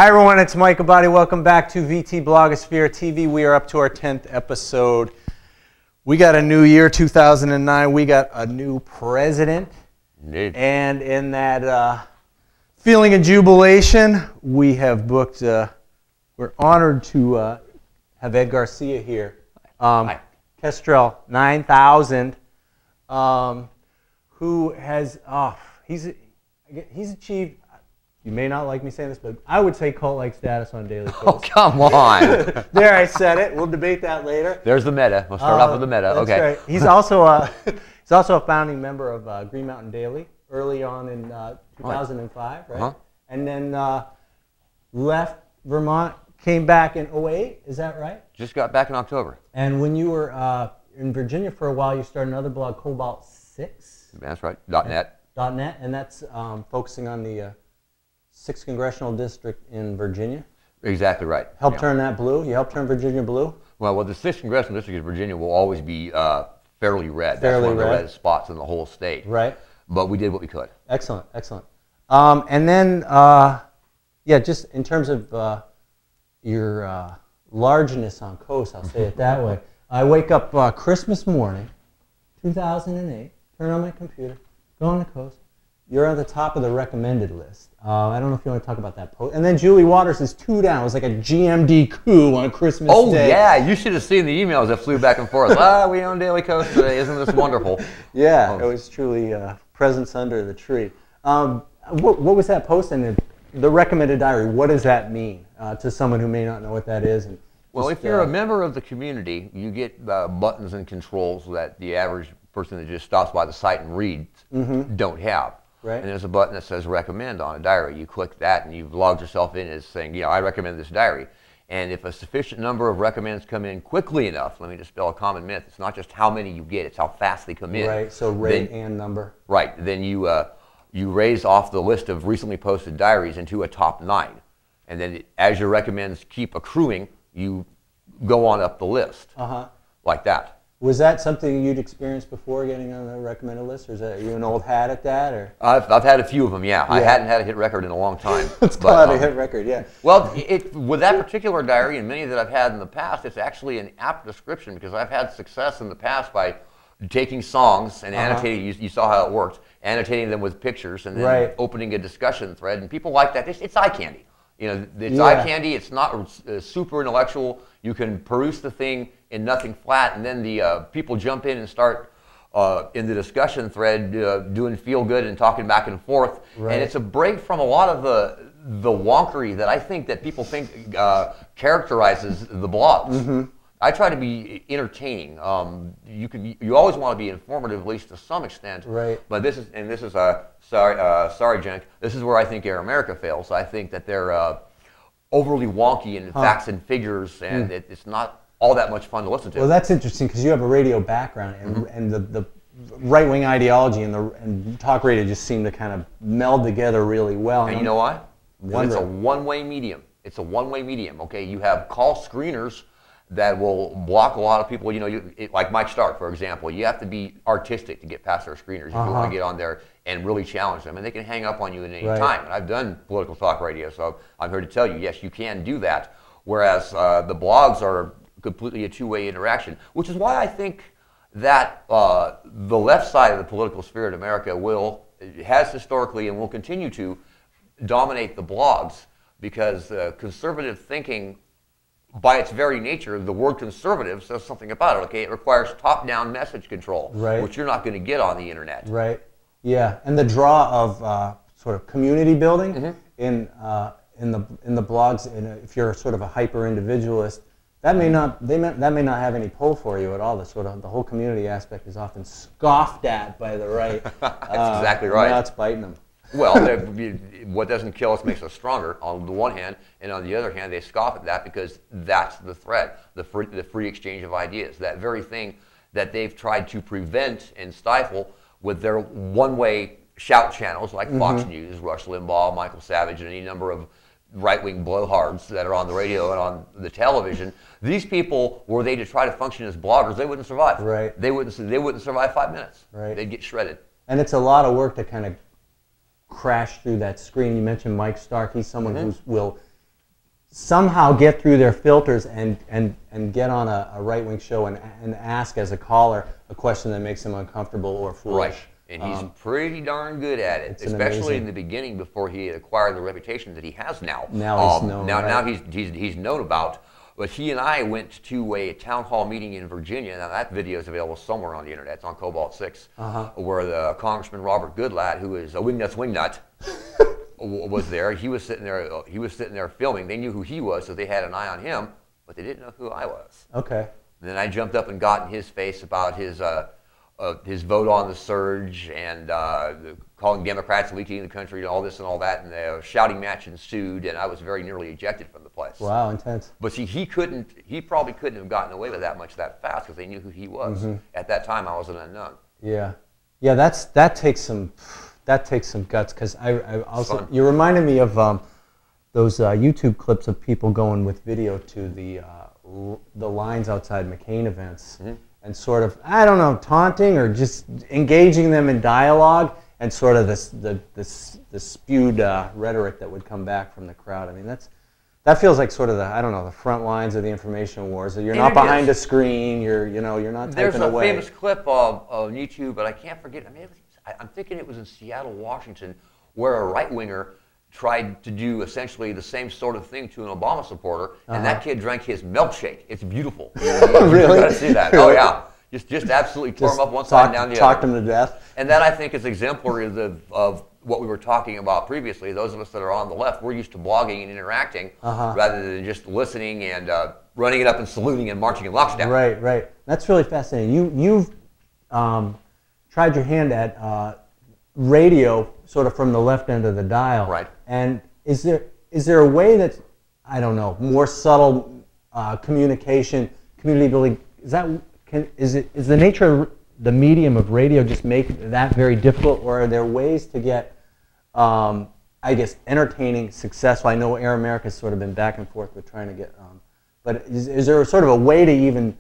Hi everyone, it's Mike Abadi. Welcome back to VTblogosphereTV. We are up to our 10th episode. We got a new year, 2009. We got a new president. Indeed. And in that feeling of jubilation, we have booked, we're honored to have Ed Garcia here. Hi. Kestrel 9000, who has, he's achieved, you may not like me saying this, but I would say cult-like status on Daily Post. Oh, come on. There, I said it. We'll debate that later. There's the meta. We'll start off with the meta. That's Okay. right. He's also a founding member of Green Mountain Daily early on in 2005, right? Uh-huh. And then left Vermont, came back in 2008. Is that right? Just got back in October. And when you were in Virginia for a while, you started another blog, Cobalt 6. That's right. .net. .net, and that's focusing on the 6th Congressional District in Virginia. Exactly right. Helped turn that blue? You helped turn Virginia blue? Well, the 6th Congressional District of Virginia will always be fairly red. Fairly That's one of the red. reddest spots in the whole state. Right. But we did what we could. Excellent, excellent. And then, yeah, just in terms of your largeness on Coast, I'll say it that way. I wake up Christmas morning, 2008, turn on my computer, go on the Coast. You're at the top of the recommended list. I don't know if you want to talk about that post. And then Julie Waters is 2 down. It was like a GMD coup on Christmas Day. Oh, yeah. You should have seen the emails that flew back and forth. We own Daily Coast today. Isn't this wonderful? Yeah, it was truly presents under the tree. What was that post? And the recommended diary, what does that mean to someone who may not know what that is? And Well, if you're a member of the community, you get buttons and controls that the average person that just stops by the site and reads don't have. Right. And there's a button that says recommend on a diary. You click that and you've logged yourself in as saying, yeah, I recommend this diary. And if a sufficient number of recommends come in quickly enough, let me dispel a common myth, it's not just how many you get, it's how fast they come in. Right, so rate and number. Right, then you raise off the list of recently posted diaries into a top 9. And then as your recommends keep accruing, you go on up the list, like that. Was that something you'd experienced before getting on the recommended list, or is that, are you an old hat at that? Or? I've had a few of them, yeah. I hadn't had a hit record in a long time. Let's call it a hit record, yeah. Well, with that particular diary and many that I've had in the past, it's actually an apt description because I've had success in the past by taking songs and annotating, you saw how it worked, annotating them with pictures and then opening a discussion thread, and people like that. It's eye candy. You know, it's eye candy, it's not super intellectual. You can peruse the thing in nothing flat, and then the people jump in and start in the discussion thread doing feel good and talking back and forth. Right. And it's a break from a lot of the wonkery that I think that people think characterizes the blogs. I try to be entertaining. You always want to be informative, at least to some extent. Right. But this is sorry, Jenk. This is where I think Air America fails. I think that they're overly wonky in facts and figures, and it's not all that much fun to listen to. Well, that's interesting because you have a radio background, and the right-wing ideology and talk radio just seem to kind of meld together really well. And you know why? It's a one-way medium. It's a one-way medium. Okay, you have call screeners that will block a lot of people. You know, like Mike Stark, for example. You have to be artistic to get past their screeners if you want to get on there and really challenge them. And they can hang up on you at any time. And I've done political talk radio, so I'm here to tell you, yes, you can do that. Whereas the blogs are completely a two-way interaction, which is why I think that the left side of the political sphere in America has historically and will continue to dominate the blogs, because conservative thinking, by its very nature, the word conservative says something about it. Okay, it requires top-down message control, which you're not going to get on the internet. Right. Yeah, and the draw of sort of community building in the blogs, if you're sort of a hyper individualist, that may not have any pull for you at all. The whole community aspect is often scoffed at by the right. That's exactly right. Now it's biting them. Well, what doesn't kill us makes us stronger on the one hand, and on the other hand, they scoff at that because that's the threat, the free exchange of ideas, that very thing that they've tried to prevent and stifle with their one-way shout channels like Fox News, Rush Limbaugh, Michael Savage, and any number of right-wing blowhards that are on the radio and on the television. These people, were they to try to function as bloggers, they wouldn't survive. Right. They wouldn't survive 5 minutes. Right. They'd get shredded. And it's a lot of work to kind of crash through that screen. You mentioned Mike Stark. He's someone who will somehow get through their filters and get on a right-wing show and ask as a caller a question that makes them uncomfortable or foolish. Right. And he's pretty darn good at it, especially in the beginning before he acquired the reputation that he has now. Now he's known. Now he's known about. But he and I went to a town hall meeting in Virginia. Now that video is available somewhere on the internet. It's on Cobalt 6, where the Congressman Robert Goodlatte, who is a wingnut, was there. He was sitting there. He was sitting there filming. They knew who he was, so they had an eye on him, but they didn't know who I was. Okay. And then I jumped up and got in his face about his vote on the surge and calling Democrats leaking the country and all this and all that, and a shouting match ensued, and I was very nearly ejected from the place. Wow, intense. But see, he probably couldn't have gotten away with that much that fast because they knew who he was. At that time, I was an unknown. Yeah, yeah, that takes some guts, because I also, you reminded me of those YouTube clips of people going with video to the lines outside McCain events. And sort of, I don't know, taunting or just engaging them in dialogue, and sort of the spewed rhetoric that would come back from the crowd. I mean, that feels like sort of the the front lines of the information wars. You're not behind a screen. You're not typing away. There's a famous clip on YouTube, but I can't forget. I mean, I'm thinking it was in Seattle, Washington, where a right-winger tried to do essentially the same sort of thing to an Obama supporter, and that kid drank his milkshake. It's beautiful. Really? You got to see that. Oh yeah, just absolutely tore him up one side and down the other. Talked him to death. And that, I think, is exemplary of what we were talking about previously. Those of us that are on the left, we're used to blogging and interacting rather than just listening and running it up and saluting and marching in lockstep. Right, right. That's really fascinating. You've tried your hand at radio, sort of from the left end of the dial. Right. And is there a way that, I don't know, more subtle communication, community building? Is the nature of the medium of radio just make that very difficult, or are there ways to get, I guess, entertaining, successful? I know Air America's sort of been back and forth with trying to get, but is there sort of a way to even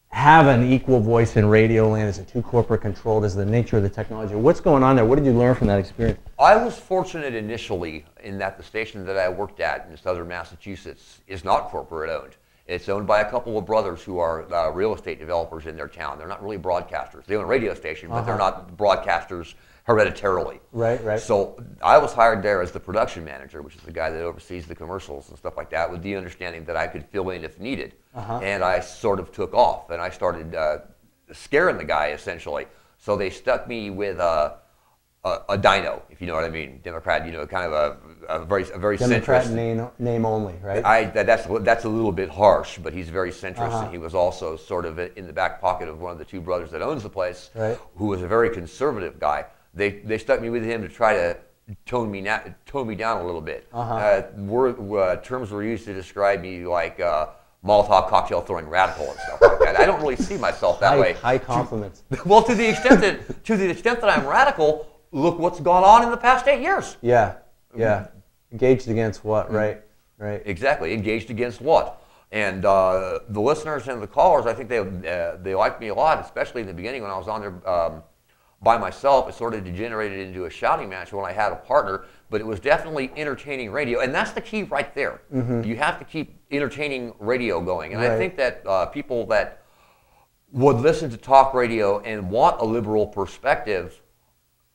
have an equal voice in radio land? Is it too corporate controlled? Is the nature of the technology? What's going on there? What did you learn from that experience? I was fortunate initially in that the station that I worked at in southern Massachusetts is not corporate owned. It's owned by a couple of brothers who are real estate developers in their town. They're not really broadcasters. They own a radio station, but they're not broadcasters hereditarily. Right, right. So I was hired there as the production manager, which is the guy that oversees the commercials and stuff like that, with the understanding that I could fill in if needed. And I sort of took off, and I started scaring the guy, essentially. So they stuck me with a dino, if you know what I mean. Democrat, kind of a very Democrat centrist. name only, right? That's a little bit harsh, but he's very centrist, and he was also sort of in the back pocket of one of the two brothers that owns the place, who was a very conservative guy. They stuck me with him to try to tone me down a little bit. Terms were used to describe me like Molotov cocktail throwing radical and stuff like that. I don't really see myself that way. High compliments. Well, to the extent that I'm radical, look what's gone on in the past 8 years. Yeah, yeah. Engaged against what? Right, right. Exactly. Engaged against what? And the listeners and the callers, I think they liked me a lot, especially in the beginning when I was on there by myself. It sort of degenerated into a shouting match when I had a partner, but it was definitely entertaining radio, and that's the key right there. You have to keep entertaining radio going, and I think that people that would listen to talk radio and want a liberal perspective,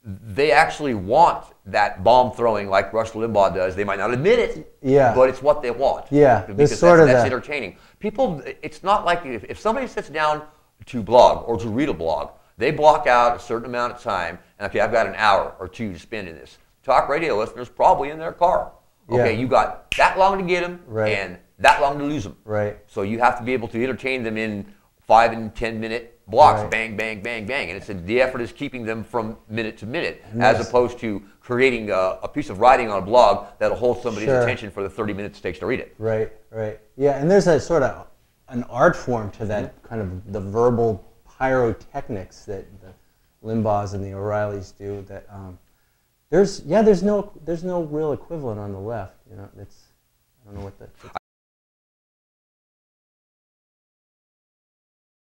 they actually want that bomb throwing like Rush Limbaugh does. They might not admit it, but it's what they want. Yeah, because that's entertaining. People, it's not like if somebody sits down to blog or to read a blog, they block out a certain amount of time, and okay, I've got an hour or two to spend in this. Talk radio listeners probably in their car. Okay, you got that long to get them and that long to lose them. Right. So you have to be able to entertain them in 5 and 10 minute blocks, bang, bang, bang, bang, and the effort is keeping them from minute to minute, as opposed to creating a piece of writing on a blog that'll hold somebody's attention for the 30 minutes it takes to read it. Right, right. Yeah, and there's a sort of an art form to that, kind of the verbal pyrotechnics that the Limbaughs and the O'Reillys do. That there's no real equivalent on the left. I don't know what the.